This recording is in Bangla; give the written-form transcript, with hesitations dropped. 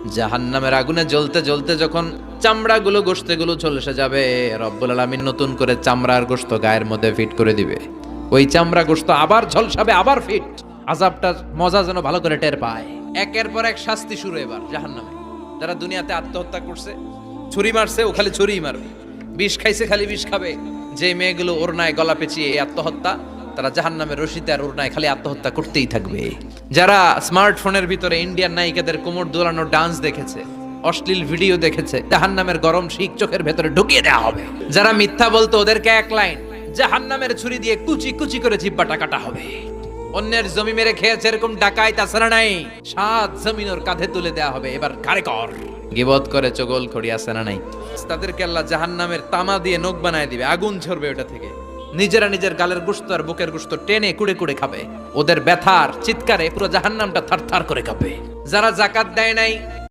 জাহান্নামের আগুনে জ্বলতে জ্বলতে যখন চামড়াগুলো গোশতগুলো ঝলসে যাবে, রব্বুল আলামিন নতুন করে চামড়ার গোশত গায়ের মধ্যে ফিট করে দিবে। ওই চামড়া গোশত আবার ঝলসাবে, আবার ফিট। আযাবটার মজা যেন ভালো করে টের পায়। একের পর এক শাস্তি শুরু এবার জাহান্নামে। যারা দুনিয়াতে আত্মহত্যা করছে, ছুরি মারছে, ও খালি ছুরিই মারবে। বিষ খাইছে, খালি বিষ খাবে। যে মেয়েগুলো ওড়নায় গলা পেঁচিয়ে এই আত্মহত্যা, তারা জাহান্নামের রশিতে আর ওড়নায় খালি আত্মহত্যা করতেই থাকবে। যারা স্মার্টফোনের ভিতরে ইন্ডিয়ান নায়িকাদের কোমর দোলানো ডান্স দেখেছে, অশ্লীল ভিডিও দেখেছে, জাহান্নামের গরম শিক চোখের ভেতরে ঢুকিয়ে দেওয়া হবে। যারা মিথ্যা বলতো, ওদেরকে এক লাইন জাহান্নামের ছুরি দিয়ে কুচি কুচি করে জিহ্বাটা কাটা হবে। অন্যের জমি মেরে খেয়েছে এরকম ডাকাই তাছাড়া নাই, 7 জমিন ওর কাঁধে তুলে দেওয়া হবে। এবার কারে কর গিবত করে চগল খড়ি আছে না নাই, তাদেরকে আল্লাহ জাহান্নামের তামা দিয়ে নখ বানায় দিবে, আগুন ঝরবে ওটা থেকে। নিজেরা নিজের গালের গোশত আর বুকের গোশত টেনে কুড়ে কুড়ে খাবে। ওদের ব্যথার চিৎকারে পুরো জাহান্নামটা থারথার করে কাঁপবে। যারা যাকাত দেয় নাই,